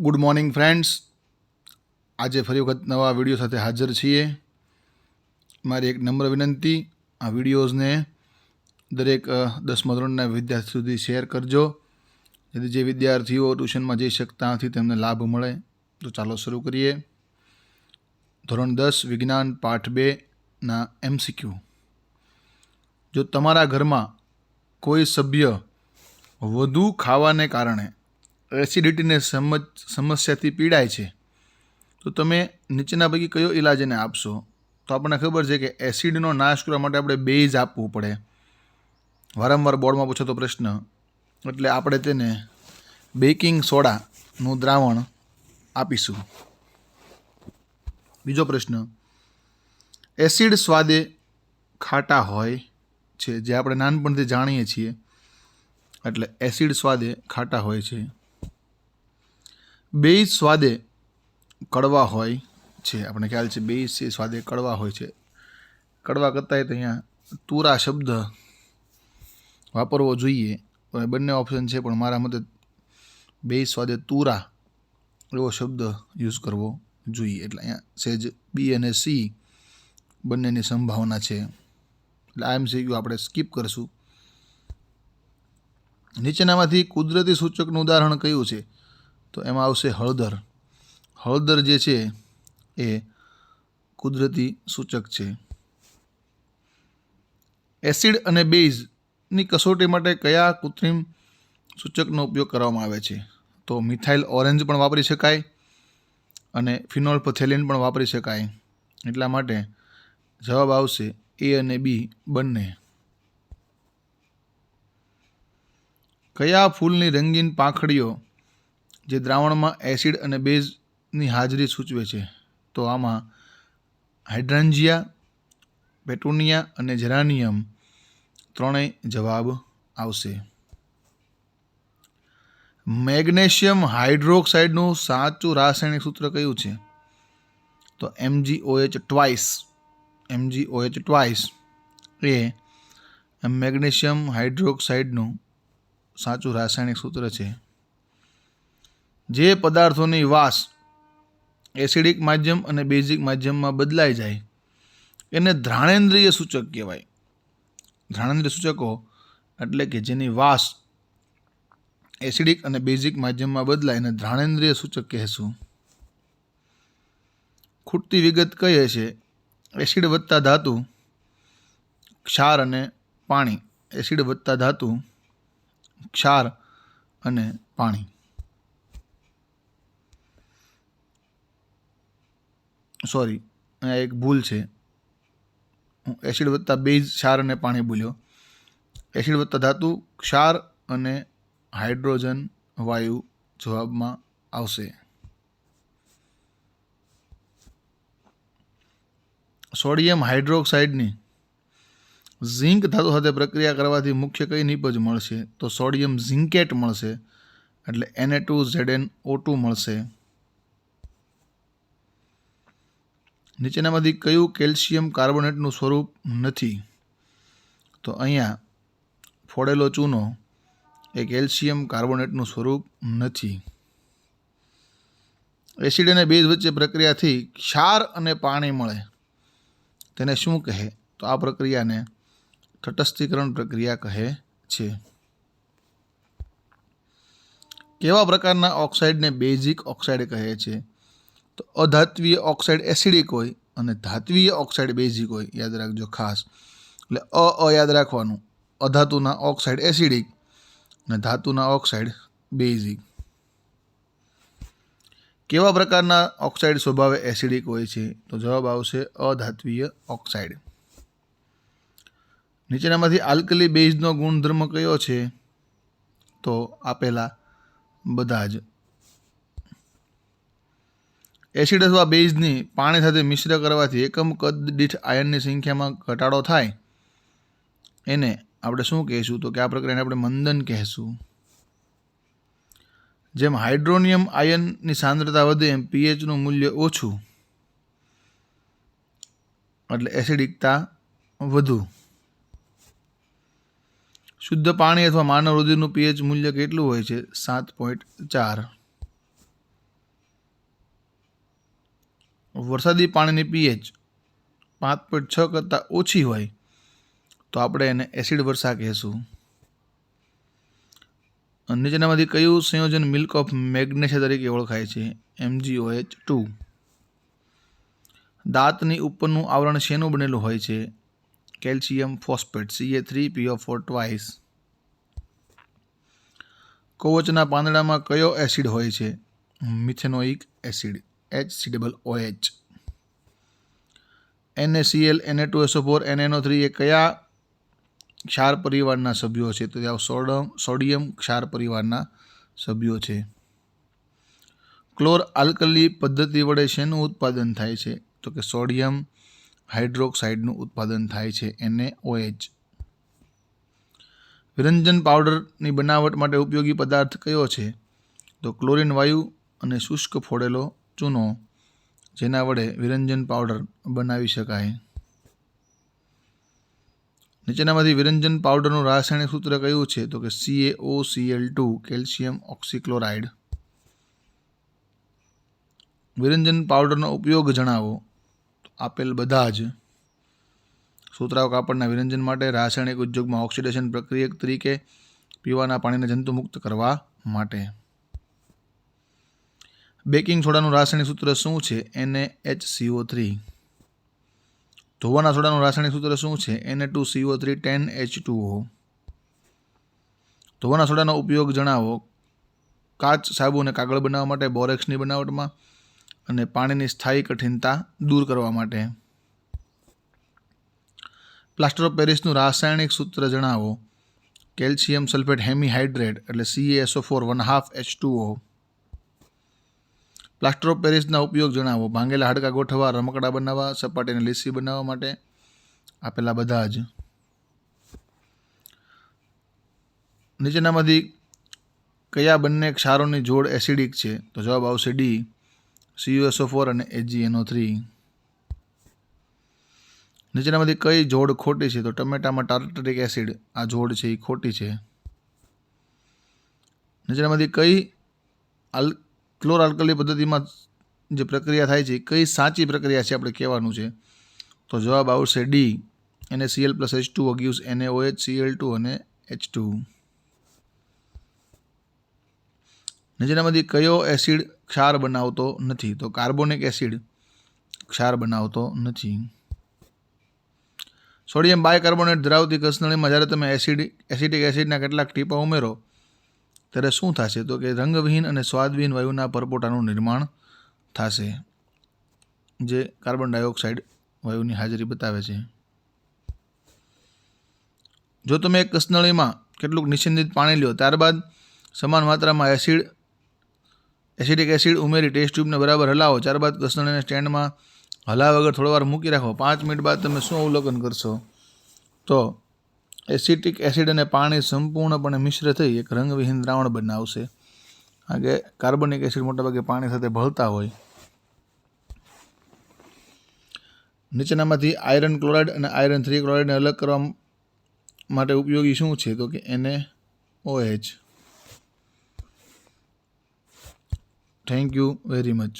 Good morning friends, આજે ફરી વખત નવા વિડીયો સાથે હાજર છીએ. મારી એક નમ્ર વિનંતી, આ વિડીયોઝને દરેક 10મા ધોરણના વિદ્યાર્થી સુધી શેર કરજો, જેથી જે વિદ્યાર્થીઓ ટ્યુશનમાં જઈ શકતા નથી તેમને લાભ મળે. તો ચાલો શરૂ કરીએ. ધોરણ 10 વિજ્ઞાન પાઠ 2ના MCQ. જો તમારા ઘરમાં કોઈ સભ્ય વધુ ખાવાને કારણે એસિડિટીને સમસ્યાથી પીડાય છે, તો તમે નીચેના પૈકી કયો ઇલાજ એને આપશો? તો આપણને ખબર છે કે એસિડનો નાશ કરવા માટે આપણે બેઝ આપવું પડે. વારંવાર બોર્ડમાં પૂછાતો પ્રશ્ન, એટલે આપણે તેને બેકિંગ સોડાનું દ્રાવણ આપીશું. બીજો પ્રશ્ન, એસિડ સ્વાદે ખાટા હોય છે, જે આપણે નાનપણથી જાણીએ છીએ, એટલે એસિડ સ્વાદે ખાટા હોય છે. બેઝ સ્વાદે કડવા હોય છે, આપણે ખ્યાલ છે બેઝ છે સ્વાદે કડવા હોય છે. કડવા કરતાં તો અહીંયા તુરા શબ્દ વાપરવો જોઈએ. બંને ઓપ્શન છે, પણ મારા મતે બેઝ સ્વાદે તુરા એવો શબ્દ યુઝ કરવો જોઈએ. એટલે અહીંયા સેજ બી અને સી બંનેની સંભાવના છે, એટલે આ MCQ આપણે સ્કીપ કરશું. નીચેનામાંથી કુદરતી સૂચકનું ઉદાહરણ કયું છે? તો એમાં આવશે હળદર. હળદર જે છે એ કુદરતી સૂચક છે. એસિડ અને બેઝની કસોટી માટે કયા કૃત્રિમ સૂચકનો ઉપયોગ કરવામાં આવે છે? તો મિથાઇલ ઓરેન્જ પણ વાપરી શકાય અને ફિનોલ્ફથેલિન પણ વાપરી શકાય. એટલા માટે જવાબ આવશે A અને B બંને. કયા ફૂલની રંગીન પાંખડીઓ જે દ્રાવણમાં એસિડ અને બેઝની હાજરી સૂચવે છે? તો આમાં હાઇડ્રાન્જિયા, પેટુનિયા અને જેરાનિયમ ત્રણેય જવાબ આવશે. મેગ્નેશિયમ હાઇડ્રોક્સાઇડનું સાચું રાસાયણિક સૂત્ર કયું છે? તો MgOH એ મેગ્નેશિયમ હાઇડ્રોક્સાઇડનું સાચું રાસાયણિક સૂત્ર છે. જે પદાર્થોની વાસ એસિડિક માધ્યમ અને બેઝિક માધ્યમમાં બદલાઈ જાય એને ધ્રાણેન્દ્રિય સૂચક કહેવાય. ધ્રાણેન્દ્રિય સૂચકો એટલે કે જેની વાસ એસિડિક અને બેઝિક માધ્યમમાં બદલાય એને ધ્રાણેન્દ્રિય સૂચક કહેશું. ખૂટતી વિગત કહીએ છે એસિડ વત્તા ધાતુ, ક્ષાર અને પાણી. એસિડ વત્તા ધાતુ, ક્ષાર અને પાણી. સોરી, અહીંયા એક ભૂલ છે. હું એસિડ વત્તા બેઝ, ક્ષાર અને પાણી બોલ્યો. એસિડ વત્તા ધાતુ, ક્ષાર અને હાઇડ્રોજન વાયુ જવાબમાં આવશે. સોડિયમ હાઇડ્રોક્સાઇડની ઝિંક ધાતુ સાથે પ્રક્રિયા કરવાથી મુખ્ય કઈ નિપજ મળશે? તો સોડિયમ ઝિંકેટ મળશે, એટલે Na2ZnO2 મળશે. નીચેનામાંથી કયું કેલ્શિયમ કાર્બોનેટનું સ્વરૂપ નથી? તો અહીંયા ફોડેલો ચૂનો એ કેલ્શિયમ કાર્બોનેટનું સ્વરૂપ નથી. એસિડ અને બેઝ વચ્ચે પ્રક્રિયાથી ક્ષાર અને પાણી મળે તેને શું કહે? તો આ પ્રક્રિયાને તટસ્થીકરણ પ્રક્રિયા કહે છે. કેવા પ્રકારના ઓક્સાઇડને બેઝિક ઓક્સાઇડ કહે છે? તો અધાત્વીય ઓક્સાઇડ એસિડિક હોય અને ધાત્વીય ઓક્સાઇડ બેઝિક હોય. યાદ રાખજો ખાસ, એટલે યાદ રાખવાનું. અધાતુના ઓક્સાઇડ એસિડિક અને ધાતુના ઓક્સાઇડ બેઝિક. કેવા પ્રકારના ઓક્સાઇડ સ્વભાવે એસિડિક હોય છે? તો જવાબ આવશે અધાત્વીય ઓક્સાઇડ. નીચેનામાંથી આલ્કલી બેઝનો ગુણધર્મ કયો છે? તો આપેલા બધા જ. એસિડ અથવા બેઝની પાણી સાથે મિશ્ર કરવાથી એકમ કદ દીઠ આયનની સંખ્યામાં ઘટાડો થાય એને આપણે શું કહેશું? તો કે આ પ્રક્રિયાને આપણે મંદન કહેશું. જેમ હાઇડ્રોનિયમ આયનની સાંદ્રતા વધે એમ pHનું મૂલ્ય ઓછું, એટલે એસિડિકતા વધુ. શુદ્ધ પાણી અથવા માનવ રુધિરનું pH મૂલ્ય કેટલું હોય છે? 7.4. વરસાદી પાણીની pH 5.6 કરતાં ઓછી હોય તો આપણે એને એસિડ વર્ષા કહેશું. નીચેનામાંથી કયું સંયોજન મિલ્ક ઓફ મેગ્નેશિયા તરીકે ઓળખાય છે? MgOH2. દાંતની ઉપરનું આવરણ શેનું બનેલું હોય છે? Calcium phosphate Ca3PO4 twice. કવચના પાંદડામાં કયો એસિડ હોય છે? Methanoic acid HCOOH. NaCl, Na2SO4, NaNO3 એ કયા ક્ષાર પરિવારના સભ્યો છે? તો સોડિયમ ક્ષાર પરિવારના સભ્યો છે. ક્લોર આલ્કલી પદ્ધતિ વડે શેનું ઉત્પાદન થાય છે? તો કે સોડિયમ હાઇડ્રોક્સાઇડનું ઉત્પાદન થાય છે NaOH. વિરંજન પાવડરની બનાવટ માટે ઉપયોગી પદાર્થ કયો છે? તો ક્લોરીન વાયુ અને શુષ્ક ફોડેલો ચૂનો, જેના વડે વિરંજન પાવડર બનાવી શકાય. નીચેનામાંથી વિરંજન પાવડરનું રાસાયણિક સૂત્ર કયું છે? તો કે CaOCl2 કેલ્શિયમ ઓક્સીક્લોરાઇડ. વિરંજન પાવડરનો ઉપયોગ જણાવો. આપેલ બધા જ સુતરાઉ કાપડના વિરંજન માટે, રાસાયણિક ઉદ્યોગમાં ઓક્સિડેશન પ્રક્રિયક તરીકે, પીવાના પાણીને જંતુમુક્ત કરવા માટે. બેકિંગ સોડાનું રાસાયણિક સૂત્ર શું છે? NaHCO3. ધોવાના સોડાનું રાસાયણિક સૂત્ર શું છે? Na2CO3 10H2O. ધોવાના સોડાનો ઉપયોગ જણાવો. કાચ, સાબુ અને કાગળ બનાવવા માટે, બોરેક્સની બનાવટમાં અને પાણીની સ્થાયી કઠિનતા દૂર કરવા માટે. પ્લાસ્ટર ઓફ પેરિસનું રાસાયણિક સૂત્ર જણાવો. કેલ્શિયમ સલ્ફેટ હેમિહાઇડ્રેટ એટલે CaSO4 1/2H2O. પ્લાસ્ટર ઓફ પેરિસના ઉપયોગ જણાવો. ભાંગેલા હાડકાં ગોઠવવા, રમકડાં બનાવવા, સપાટીને લીસી બનાવવા માટે. આપેલા બધા જ. નીચેનામાંથી કયા બંને ક્ષારોની જોડ એસિડિક છે? તો જવાબ આવશે D, CuSO4 અને AgNO3. નીચેનામાંથી કઈ જોડ ખોટી છે? તો ટમેટામાં ટાર્ટરિક એસિડ, આ જોડ છે એ ખોટી છે. નીચેનામાંથી કઈ ક્લોર આલ્કલી પદ્ધતિમાં જે પ્રક્રિયા થાય છે કઈ સાચી પ્રક્રિયા છે આપણે કહેવાનું છે? તો જવાબ આવશે D, NaCl + H2O gives NaOH, Cl2 અને H2. નીચેનામાંથી કયો એસિડ ક્ષાર બનાવતો નથી? તો કાર્બોનિક એસિડ ક્ષાર બનાવતો નથી. સોડિયમ બાયકાર્બોનેટ ધરાવતી કસનળીમાં જ્યારે તમે એસિટિક એસિડના કેટલાક ટીપા ઉમેરો ત્યારે શું થશે? તો કે રંગવિહીન અને સ્વાદવિહીન વાયુના પરપોટાનું નિર્માણ થશે, જે કાર્બન ડાયોક્સાઇડ વાયુની હાજરી બતાવે છે. જો તમે એક કસનળીમાં કેટલુંક નિશ્ચિત પાણી લ્યો, ત્યારબાદ સમાન માત્રામાં એસિડિક એસિડ ઉમેરી ટેસ્ટ ટ્યુબને બરાબર હલાવો, ત્યારબાદ કસનળીને સ્ટેન્ડમાં હલાવ્યા વગર થોડી વાર મૂકી રાખો. 5 મિનિટ બાદ તમે શું અવલોકન કરશો? તો એસિટિક એસિડ અને પાણી સંપૂર્ણપણે મિશ્ર થઈ એક રંગવિહીન દ્રાવણ બનાવશે. આગે કાર્બનિક એસિડ મોટાભાગે પાણી સાથે ભળતા હોય. નીચેનામાંથી આયરન ક્લોરાઇડ અને આયરન 3 ક્લોરાઇડને અલગ કરવા માટે ઉપયોગી શું છે? તો કે NaOH. Thank you very much.